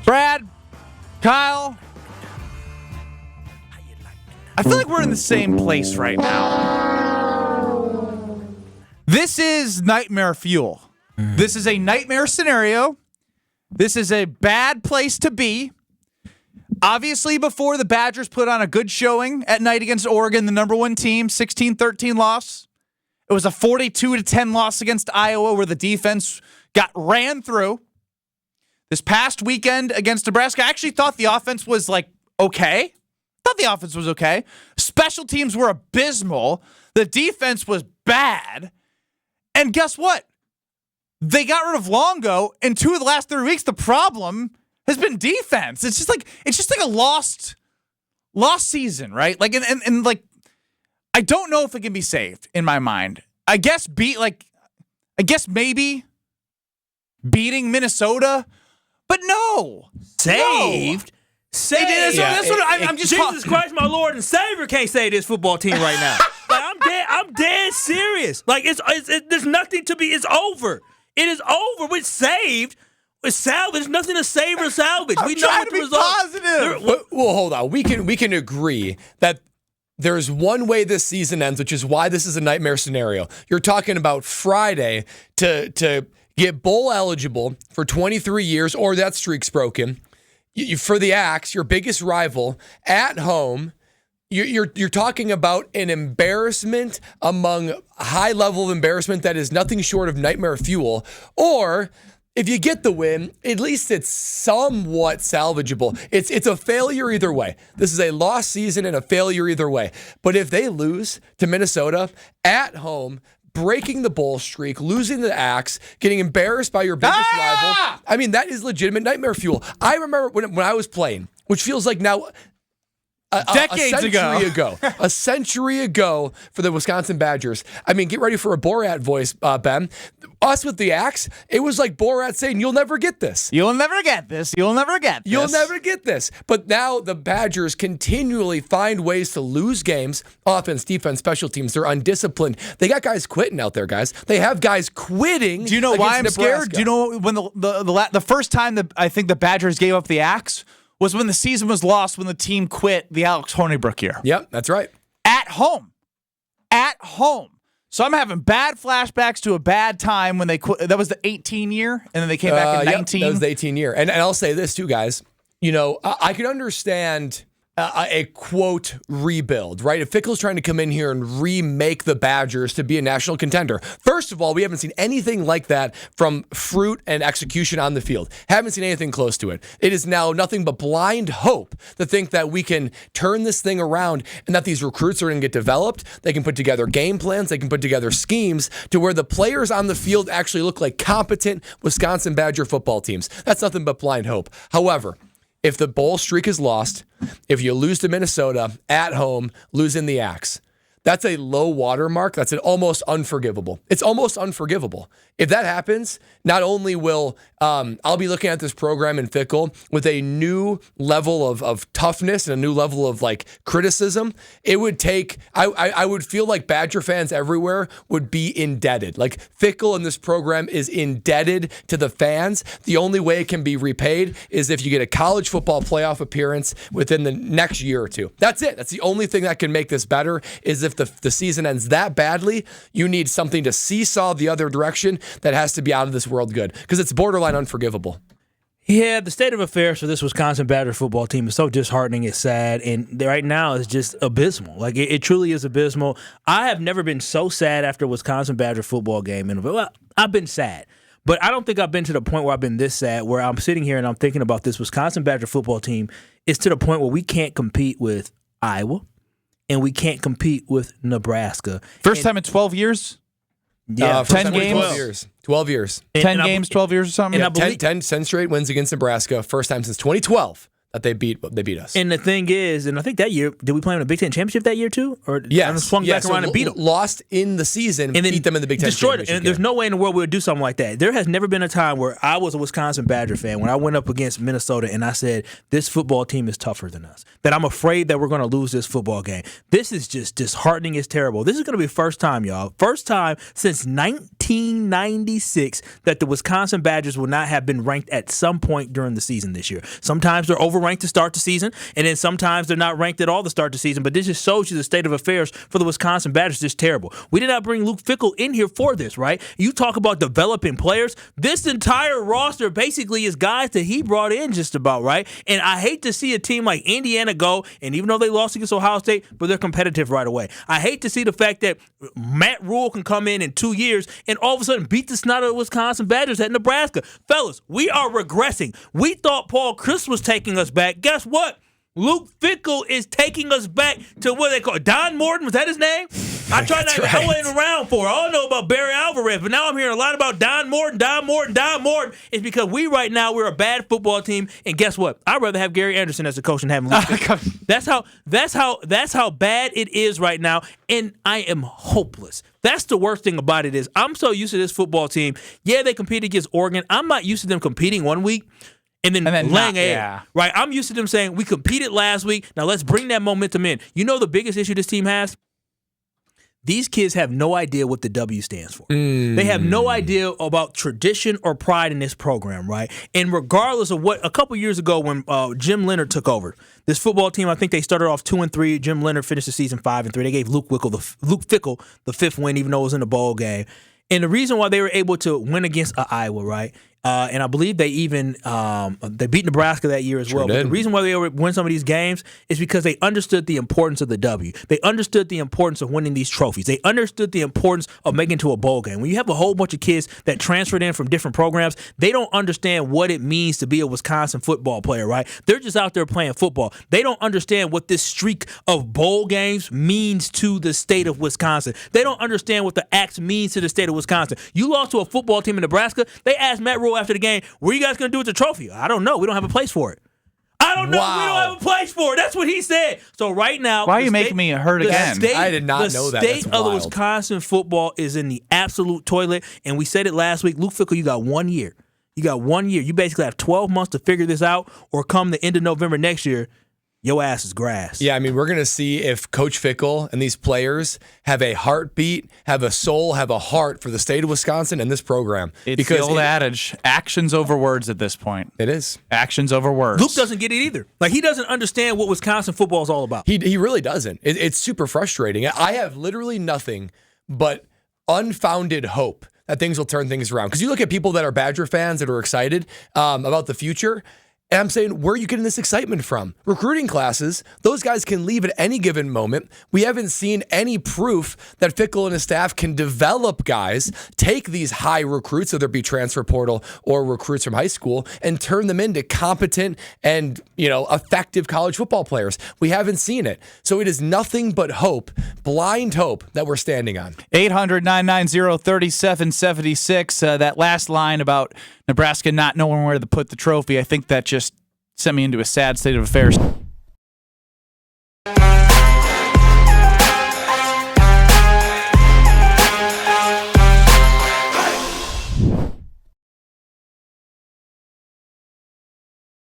Brad, Kyle, I feel like we're in the same place right now. This is nightmare fuel. This is a nightmare scenario. This is a bad place to be. Obviously, before the Badgers put on a good showing at night against Oregon, the number one team, 16-13 loss. It was a 42-10 loss against Iowa where the defense got ran through. This past weekend against Nebraska, I actually thought the offense was okay. Thought the offense was okay. Special teams were abysmal. The defense was bad. And guess what? They got rid of Longo in 2 of the last 3 weeks. The problem has been defense. It's just like a lost season, right? And I don't know if it can be saved in my mind. I guess maybe beating Minnesota, but no. Saved? No. Saved. That's what I'm just Jesus Christ, my Lord and Savior can't save this football team right now. I'm dead serious. There's nothing to be. It's over. It is over. We're saved. We're salvaged. Nothing to save or salvage. We know what the result. Positive. Well, hold on. We can agree that there's one way this season ends, which is why this is a nightmare scenario. You're talking about Friday to get bowl eligible for 23 years, or that streak's broken. For the Axe, your biggest rival at home. You're talking about an embarrassment among high level of embarrassment that is nothing short of nightmare fuel. Or if you get the win, at least it's somewhat salvageable. It's a failure either way. This is a lost season and a failure either way. But if they lose to Minnesota at home, breaking the bowl streak, losing the Axe, getting embarrassed by your biggest rival, I mean, that is legitimate nightmare fuel. I remember when I was playing, which feels like now decades ago. A century ago for the Wisconsin Badgers. I mean, get ready for a Borat voice, Ben. Us with the Axe, it was like Borat saying, "You'll never get this. You'll never get this. You'll never get this. You'll never get this." But now the Badgers continually find ways to lose games. Offense, defense, special teams. They're undisciplined. They got guys quitting out there, guys. They have guys quitting. Do you know why I'm Nebraska. scared? Do you know when the first time that I think the Badgers gave up the Axe was when the season was lost, when the team quit the Alex Hornibrook year. Yep, that's right. At home. So I'm having bad flashbacks to a bad time when they quit. That was the 18 year, and then they came back in 19. That was the 18 year. And I'll say this too, guys. You know, I can understand a quote rebuild, right? If Fickell's trying to come in here and remake the Badgers to be a national contender. First of all, we haven't seen anything like that from fruit and execution on the field. Haven't seen anything close to it. It is now nothing but blind hope to think that we can turn this thing around and that these recruits are going to get developed. They can put together game plans. They can put together schemes to where the players on the field actually look like competent Wisconsin Badger football teams. That's nothing but blind hope. However, if the bowl streak is lost, if you lose to Minnesota at home, losing the Axe, that's a low water mark. That's an almost unforgivable. It's almost unforgivable. If that happens, not only will I'll be looking at this program in Fickell with a new level of toughness and a new level of criticism, it would take, I would feel like Badger fans everywhere would be indebted. Like Fickell and this program is indebted to the fans. The only way it can be repaid is if you get a college football playoff appearance within the next year or two. That's it. That's the only thing that can make this better is if the season ends that badly, you need something to seesaw the other direction that has to be out of this world good because it's borderline unforgivable. Yeah, the state of affairs for this Wisconsin Badger football team is so disheartening. It's sad, and right now it's just abysmal. It truly is abysmal. I have never been so sad after a Wisconsin Badger football game. And well, I've been sad, but I don't think I've been to the point where I've been this sad, where I'm sitting here and I'm thinking about this Wisconsin Badger football team. It's to the point where we can't compete with Iowa, and we can't compete with Nebraska. First time in 12 years? Yeah, 10 games? 12 years. 10 games, 12 years or something? And I believe 10 straight wins against Nebraska. First time since 2012 that they beat us. And the thing is, and I think that year, did we play them in the Big Ten Championship that year too? Or swung back around and beat them? Lost in the season, and then beat them in the Big Ten Championship. And there's no way in the world we would do something like that. There has never been a time where I was a Wisconsin Badger fan, when I went up against Minnesota and I said, this football team is tougher than us, that I'm afraid that we're going to lose this football game. This is just disheartening. It's terrible. This is going to be the first time, y'all. First time since 1996 that the Wisconsin Badgers will not have been ranked at some point during the season this year. Sometimes they're overranked to start the season, and then sometimes they're not ranked at all to start the season. But this just shows you the state of affairs for the Wisconsin Badgers is terrible. We did not bring Luke Fickell in here for this, right? You talk about developing players. This entire roster basically is guys that he brought in just about, right? And I hate to see a team like Indiana go, and even though they lost against Ohio State, but they're competitive right away. I hate to see the fact that Matt Rule can come in 2 years and all of a sudden beat the snot of the Wisconsin Badgers at Nebraska. Fellas, we are regressing. We thought Paul Chryst was taking us back. Guess what? Luke Fickell is taking us back to what they call Don Morton. Was that his name? I wasn't around for it. I don't know about Barry Alvarez, but now I'm hearing a lot about Don Morton. It's because we're a bad football team, and guess what? I'd rather have Gary Anderson as the coach than have Luke Fickell. That's how bad it is right now, and I am hopeless. That's the worst thing about it is I'm so used to this football team. Yeah, they compete against Oregon. I'm not used to them competing one week and then laying egg, right? I'm used to them saying, we competed last week, now let's bring that momentum in. You know the biggest issue this team has? These kids have no idea what the W stands for. They have no idea about tradition or pride in this program, right? And regardless of what, a couple years ago when Jim Leonhard took over, this football team, I think they started off 2-3. Jim Leonhard finished the season 5-3. They gave Luke Fickell the 5th win, even though it was in the bowl game. And the reason why they were able to win against Iowa, right? And I believe they even they beat Nebraska that year as well. But the reason why they were win some of these games is because they understood the importance of the W. They understood the importance of winning these trophies. They understood the importance of making it to a bowl game. When you have a whole bunch of kids that transferred in from different programs, they don't understand what it means to be a Wisconsin football player, right? They're just out there playing football. They don't understand what this streak of bowl games means to the state of Wisconsin. They don't understand what the Axe means to the state of Wisconsin. You lost to a football team in Nebraska. They asked Matt Rule after the game, what are you guys going to do with the trophy? I don't know. We don't have a place for it. I don't know. Wow. We don't have a place for it. That's what he said. So right now, why are you making me hurt again? I did not know that. The state of the Wisconsin football is in the absolute toilet, and we said it last week. Luke Fickell, you got 1 year. You got 1 year. You basically have 12 months to figure this out, or come the end of November next year, your ass is grass. Yeah, I mean, we're going to see if Coach Fickell and these players have a heartbeat, have a soul, have a heart for the state of Wisconsin and this program. It's the old adage, actions over words at this point. It is. Actions over words. Luke doesn't get it either. Like, he doesn't understand what Wisconsin football is all about. He really doesn't. It's super frustrating. I have literally nothing but unfounded hope that things will turn things around. Because you look at people that are Badger fans that are excited about the future, and I'm saying, where are you getting this excitement from? Recruiting classes, those guys can leave at any given moment. We haven't seen any proof that Fickell and his staff can develop guys, take these high recruits, whether it be transfer portal or recruits from high school, and turn them into competent and, effective college football players. We haven't seen it. So it is nothing but hope, blind hope, that we're standing on. 800-990-3776. That last line about Nebraska not knowing where to put the trophy, I think that just sent me into a sad state of affairs.